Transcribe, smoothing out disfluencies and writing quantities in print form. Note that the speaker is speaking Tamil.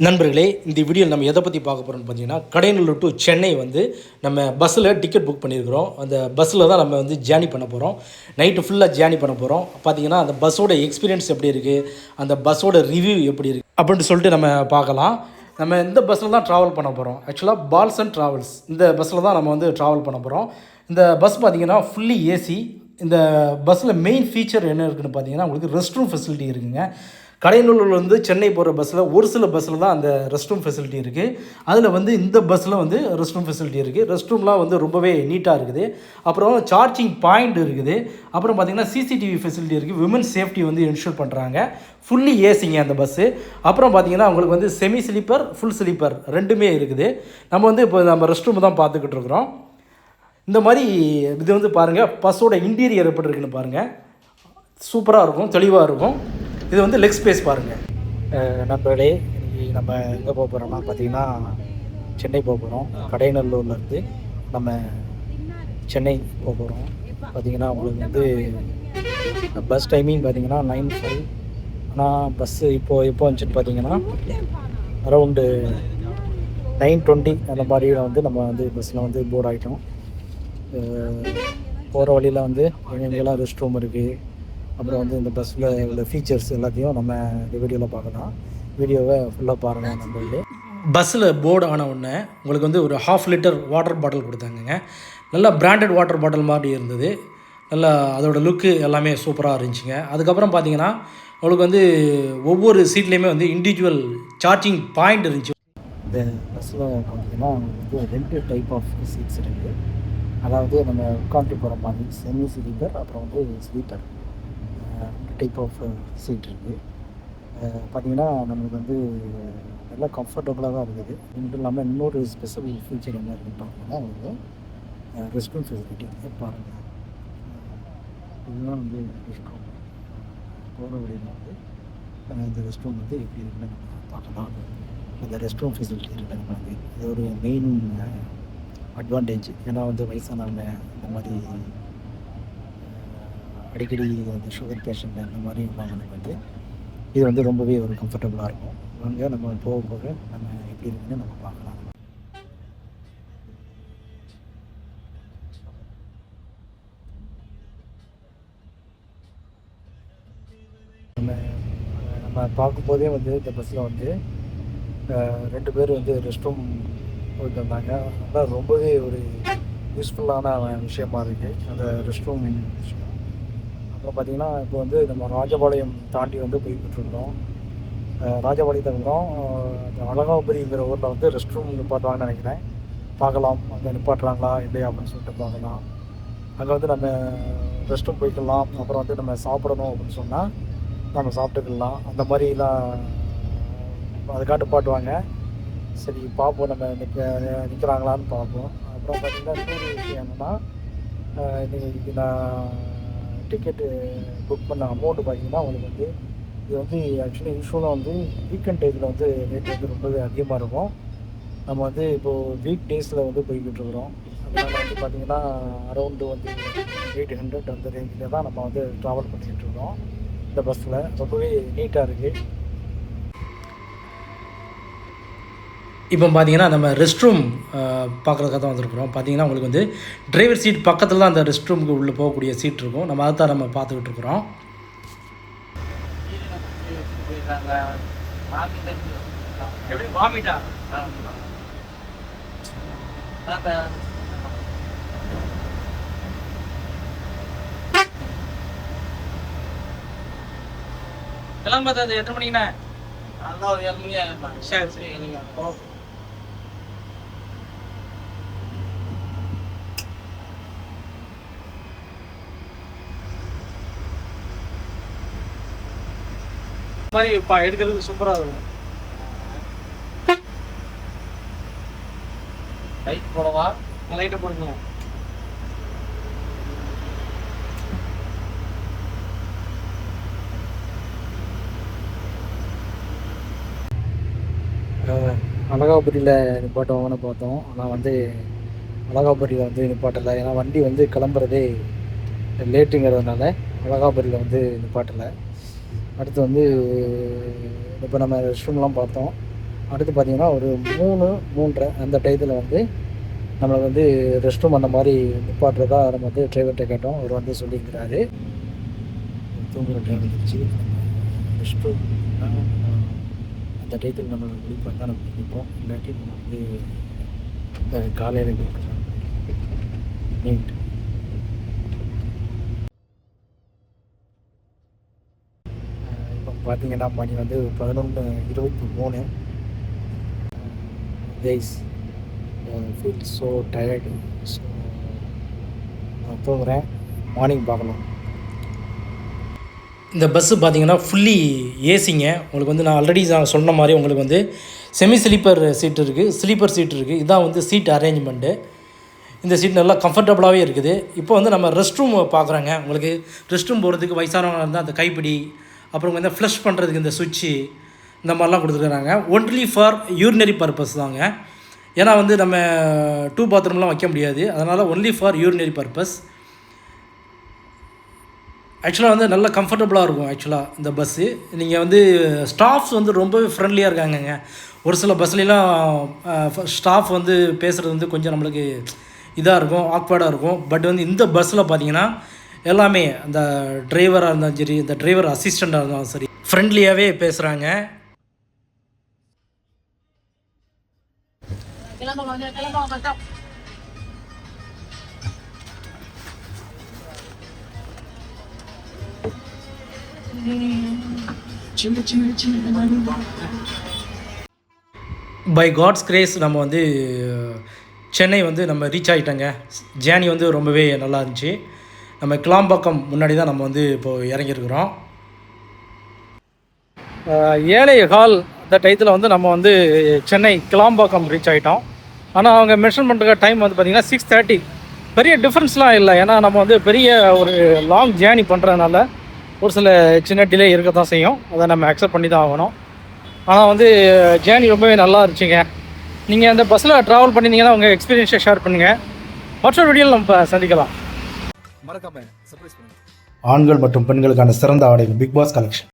நண்பர்களே, இந்த வீடியோவில் நம்ம எதை பற்றி பார்க்க போகிறோம்னு பார்த்தீங்கன்னா, கடையநல்லூர் டு சென்னை வந்து நம்ம பஸ்ஸில் டிக்கெட் புக் பண்ணியிருக்கிறோம். அந்த பஸ்ஸில் தான் நம்ம வந்து ஜேர்னி பண்ண போகிறோம். நைட்டு ஃபுல்லாக ஜேர்னி பண்ண போகிறோம். பார்த்தீங்கன்னா அந்த பஸ்ஸோட எக்ஸ்பீரியன்ஸ் எப்படி இருக்குது, அந்த பஸ்ஸோட ரிவ்யூ எப்படி இருக்குது அப்படின்ட்டு சொல்லிட்டு நம்ம பார்க்கலாம். நம்ம இந்த பஸ்ஸில் தான் ட்ராவல் பண்ண போகிறோம். ஆக்சுவலாக பால்ஸ் அண்ட் ட்ராவல்ஸ் இந்த பஸ்ஸில் தான் நம்ம வந்து ட்ராவல் பண்ண போகிறோம். இந்த பஸ் பார்த்திங்கன்னா ஃபுல்லி ஏசி. இந்த பஸ்ஸில் மெயின் ஃபீச்சர் என்ன இருக்குதுன்னு பார்த்தீங்கன்னா, உங்களுக்கு ரெஸ்ட் ரூம் ஃபெசிலிட்டி இருக்குங்க. கடையநல்லூர்லேருந்து சென்னை போகிற பஸ்ஸில் ஒரு சில பஸ்ஸில் தான் அந்த ரெஸ்ட் ரூம் ஃபெசிலிட்டி இருக்குது. அதில் வந்து இந்த பஸ்ஸில் வந்து ரெஸ்ட் ரூம் ஃபெசிலிட்டி இருக்குது. ரெஸ்ட் ரூம்லாம் வந்து ரொம்பவே நீட்டாக இருக்குது. அப்புறம் சார்ஜிங் பாயிண்ட் இருக்குது. அப்புறம் பார்த்திங்கன்னா சிசிடிவி ஃபெசிலிட்டி இருக்குது. விமன் சேஃப்டி வந்து என்ஷூர் பண்ணுறாங்க. ஃபுல்லி ஏசிங்க அந்த பஸ்ஸு. அப்புறம் பார்த்திங்கன்னா உங்களுக்கு வந்து செமி ஸ்லீப்பர், ஃபுல் ஸ்லீப்பர் ரெண்டுமே இருக்குது. நம்ம வந்து இப்போ நம்ம ரெஸ்ட் ரூம் தான் பார்த்துக்கிட்டு இருக்கிறோம். இந்த மாதிரி இது வந்து பாருங்கள், பஸ்ஸோட இன்டீரியர் எப்படி இருக்குன்னு பாருங்கள். சூப்பராக இருக்கும், தெளிவாக இருக்கும். இது வந்து லெக் ஸ்பேஸ் பாருங்கள். நண்பர்களே, இன்றைக்கி நம்ம எங்கே போக போகிறோம்னா பார்த்தீங்கன்னா சென்னை போக போகிறோம். கடையநல்லூர்லேருந்து நம்ம சென்னை போக போகிறோம். பார்த்திங்கன்னா உங்களுக்கு வந்து பஸ் டைமிங் பார்த்திங்கன்னா 9:05. ஆனால் பஸ்ஸு எப்போ வந்துச்சுன்னு பார்த்தீங்கன்னா அரௌண்டு 9:20 அந்த மாதிரியில் வந்து நம்ம வந்து பஸ்ஸில் வந்து போர்ட் ஆகிட்டோம். போகிற வழியில் வந்து எங்கெங்கெல்லாம் ரெஸ்ட் ரூம் இருக்குது, அப்புறம் வந்து இந்த பஸ்ஸில் உள்ள ஃபீச்சர்ஸ் எல்லாத்தையும் நம்ம இந்த வீடியோவில் பார்க்கலாம். வீடியோவை ஃபுல்லாக பாருங்கள் நண்பர்களே. பஸ்ஸில் போர்டு ஆன உடனே உங்களுக்கு வந்து ஒரு 1/2 லிட்டர் வாட்டர் பாட்டில் கொடுத்தாங்கங்க. நல்லா பிராண்டட் வாட்டர் பாட்டில் மாதிரி இருந்தது. நல்லா அதோட லுக்கு எல்லாமே சூப்பராக இருந்துச்சுங்க. அதுக்கப்புறம் பார்த்தீங்கன்னா உங்களுக்கு வந்து ஒவ்வொரு சீட்லேயுமே வந்து இண்டிவிஜுவல் சார்ஜிங் பாயிண்ட் இருந்துச்சு. இந்த பஸ்ஸில் பார்த்தீங்கன்னா வந்து 2 டைப் ஆஃப் சீட்ஸ் இருக்குது. அதாவது நம்ம உட்காந்து போகிற மாதிரி செமி ஸ்லீப்பர், அப்புறம் வந்து ஸ்லீப்பர், டைப் ஆஃப் சீட் இருக்குது. பார்த்திங்கன்னா நம்மளுக்கு வந்து நல்லா கம்ஃபர்டபுளாக தான் இருக்குது. இது மட்டும் இல்லாமல் இன்னொரு ஸ்பெஷல் ஃபீச்சர் என்ன இருக்குன்னு பார்த்தீங்கன்னா உங்களுக்கு ரெஸ்ட் ரூம் ஃபெசிலிட்டி பாருங்கள். இதுதான் வந்து ரெஸ்ட் ரூம். போகிற வழியில் வந்து இந்த ரெஸ்ட் ரூம் வந்து எப்படி இருக்குன்னு நம்ம பார்க்கலாம். இந்த ரெஸ்ட் ரூம் ஃபெசிலிட்டி இருக்குது நம்மளுக்கு. இது ஒரு மெயின் அட்வான்டேஜ். ஏன்னா வந்து வயசானவங்க இந்த மாதிரி அடிக்கடி அந்த சுகர் பேஷண்ட் அந்த மாதிரி உள்ளவங்களுக்கு வந்து இது வந்து ரொம்பவே ஒரு கம்ஃபர்டபுளாக இருக்கும். அங்கே நம்ம போக போக நம்ம எப்படி இருக்குன்னு நம்ம பார்க்கலாம். நம்ம பார்க்கும்போதே வந்து இந்த பஸ்ஸில் வந்து 2 பேர் வந்து ரெஸ்ட் ரூம் போயிட்டு வந்தாங்க. அதனால் ரொம்பவே ஒரு யூஸ்ஃபுல்லான விஷயமா இருக்குது அந்த ரெஸ்ட் ரூம் விஷயம். அப்புறம் பார்த்திங்கன்னா இப்போ வந்து நம்ம ராஜபாளையம் தாண்டி வந்து போய்கிட்டுருக்கோம். ராஜபாளையத்தை இருக்கிறோம். அழகாபுரிங்கிற ஊரில் வந்து ரெஸ்ட் ரூம் நிப்பாட்டுவாங்கன்னு நினைக்கிறேன். பார்க்கலாம் அங்கே நிப்பாட்டுறாங்களா இல்லையா அப்படின்னு சொல்லிட்டு பார்க்கலாம். அங்கே வந்து நம்ம ரெஸ்ட் ரூம் போய்க்கலாம். அப்புறம் வந்து நம்ம சாப்பிடணும் அப்படின்னு சொன்னால் நம்ம சாப்பிட்டுக்கலாம். அந்த மாதிரிலாம் அதுக்காக நிப்பாட்டுவாங்க. சரி பார்ப்போம், நம்ம நிற்கிறாங்களான்னு பார்ப்போம். அப்புறம் பார்த்திங்கன்னா இன்னொரு விஷயம் என்னென்னா, இன்றைக்கி நான் டிக்கெட்டு புக் பண்ண அமௌண்ட்டு பார்த்திங்கன்னா உங்களுக்கு வந்து இது வந்து ஆக்சுவலி யூஸ்வலாக வந்து வீக்கெண்ட் டேஸில் வந்து ரேட் வந்து ரொம்பவே அதிகமாக இருக்கும். நம்ம வந்து இப்போது வீக் டேஸில் வந்து போய்கிட்டு இருக்கிறோம். அதனால் வந்து பார்த்திங்கன்னா அரௌண்டு வந்து 800 அந்த ரேஞ்சில் தான் நம்ம வந்து ட்ராவல் பண்ணிக்கிட்டு இருக்கோம். இந்த பஸ்ஸில் ரொம்பவே நீட்டாக இருக்குது. இப்போ பார்த்தீங்கன்னா நம்ம ரெஸ்ட் ரூம் பார்க்குறதுக்காக தான் வந்துருக்குறோம். பார்த்தீங்கன்னா உங்களுக்கு வந்து டிரைவர் சீட் பக்கத்தில் தான் அந்த ரெஸ்ட் ரூமுக்கு உள்ளே போகக்கூடிய சீட் இருக்கும். நம்ம அதை தான் நம்ம பார்த்துக்கிட்டு இருக்கிறோம். எல்லாம் பார்த்தா எத்தனை மணிங்கண்ணா? சரி சரி. மாதிரி எடுக்கிறதுக்கு சூப்பராக இருக்கும். லைட் போடவா? லைட்டை போடுங்க. அழகாபுரியில் நிப்பாட்டுவாங்கன்னு பார்த்தோம். ஆனால் வந்து அழகாபுரியில் வந்து நிப்பாட்டலை. ஏன்னா வண்டி வந்து கிளம்புறதே லேட்டுங்கிறதுனால அழகாபுரியில் வந்து நிப்பாட்டலை. அடுத்து வந்து இப்போ நம்ம ரெஸ்ட் ரூம்லாம் பார்த்தோம். அடுத்து பார்த்திங்கன்னா ஒரு 3:30 அந்த டயத்தில் வந்து நம்மளுக்கு வந்து ரெஸ்ட் ரூம் அந்த மாதிரி நிப்பாட்டுறதா நம்ம வந்து டிரைவர்கிட்ட கேட்டோம். அவர் வந்து சொல்லியிருக்கிறாரு தூங்குகிற டைம் வந்துருச்சு, ரெஸ்ட் ரூம் அந்த டயத்தில் நம்ம முடிப்பாக தான் நம்ம நிற்போம். இல்லாட்டி நம்ம வந்து காலையில் நைட் இப்போ பார்த்தீங்கன்னா மணி வந்து 11:23. Guys feel so tired. So நான் தூங்குறேன், மார்னிங் பார்க்கலாம். இந்த பஸ்ஸு பார்த்தீங்கன்னா ஃபுல்லி ஏசிங்க. உங்களுக்கு வந்து நான் ஆல்ரெடி சொன்ன மாதிரி உங்களுக்கு வந்து செமி ஸ்லீப்பர் சீட் இருக்குது, ஸ்லீப்பர் சீட் இருக்குது. இதுதான் வந்து சீட் அரேஞ்ச்மெண்ட்டு. இந்த சீட் நல்லா கம்ஃபர்டபுளாகவே இருக்குது. இப்போ வந்து நம்ம ரெஸ்ட் ரூம் பார்க்குறோங்க. உங்களுக்கு ரெஸ்ட் ரூம் போகிறதுக்கு வயசானவங்க இருந்தால் அந்த கைப்பிடி, அப்புறம் வந்து ஃப்ளஷ் பண்ணுறதுக்கு இந்த சுவிட்சு, இந்த மாதிரிலாம் கொடுத்துருக்குறாங்க. ஒன்லி ஃபார் யூரினரி பர்பஸ் தாங்க. ஏன்னா வந்து நம்ம 2 பாத்ரூம்லாம் வைக்க முடியாது, அதனால் ஒன்லி ஃபார் யூரினரி பர்பஸ். ஆக்சுவலாக வந்து நல்லா கம்ஃபர்டபுளாக இருக்கும். ஆக்சுவலாக இந்த பஸ்ஸு நீங்கள் வந்து ஸ்டாஃப்ஸ் வந்து ரொம்பவே ஃப்ரெண்ட்லியாக இருக்காங்கங்க. ஒரு சில பஸ்லாம் ஸ்டாஃப் வந்து பேசுகிறது வந்து கொஞ்சம் நம்மளுக்கு இதாக இருக்கும், ஆக்வர்டாக இருக்கும். பட் வந்து இந்த பஸ்ஸில் பார்த்தீங்கன்னா எல்லாமே அந்த டிரைவராக இருந்தாலும் சரி, இந்த டிரைவர் அசிஸ்டண்ட்டாக இருந்தாலும் சரி, ஃப்ரெண்ட்லியாகவே பேசுகிறாங்க. பை காட்ஸ் கிரேஸ் நம்ம வந்து சென்னை வந்து நம்ம ரீச் ஆகிட்டோங்க. ஜேர்னி வந்து ரொம்பவே நல்லா இருந்துச்சு. நம்ம கிளாம்பாக்கம் முன்னாடி தான் நம்ம வந்து இப்போது இறங்கியிருக்கிறோம். 7:15 அந்த டயத்தில் வந்து நம்ம வந்து சென்னை கிளாம்பாக்கம் ரீச் ஆகிட்டோம். ஆனால் அவங்க மென்ஷன் பண்ணுற டைம் வந்து பார்த்திங்கன்னா 6:30. பெரிய டிஃப்ரென்ஸ்லாம் இல்லை, ஏன்னா நம்ம வந்து பெரிய ஒரு லாங் ஜேர்னி பண்ணுறதுனால ஒரு சில சின்ன டிலே இருக்க தான் செய்யும். அதை நம்ம அக்செப்ட் பண்ணி தான் ஆகணும். ஆனால் வந்து ஜேர்னி ரொம்பவே நல்லா இருந்துச்சுங்க. நீங்கள் அந்த பஸ்ஸில் ட்ராவல் பண்ணியிருந்தீங்கன்னா உங்கள் எக்ஸ்பீரியன்ஸை ஷேர் பண்ணுங்கள். மற்றொரு வீடியோவில் நம்ம சந்திக்கலாம். மறக்காமல் சர்ப்ரைஸ் பண்ணுங்கள். ஆண்கள் மற்றும் பெண்களுக்கான சிறந்த ஆடைகள் பிக் பாஸ் கலெக்ஷன்.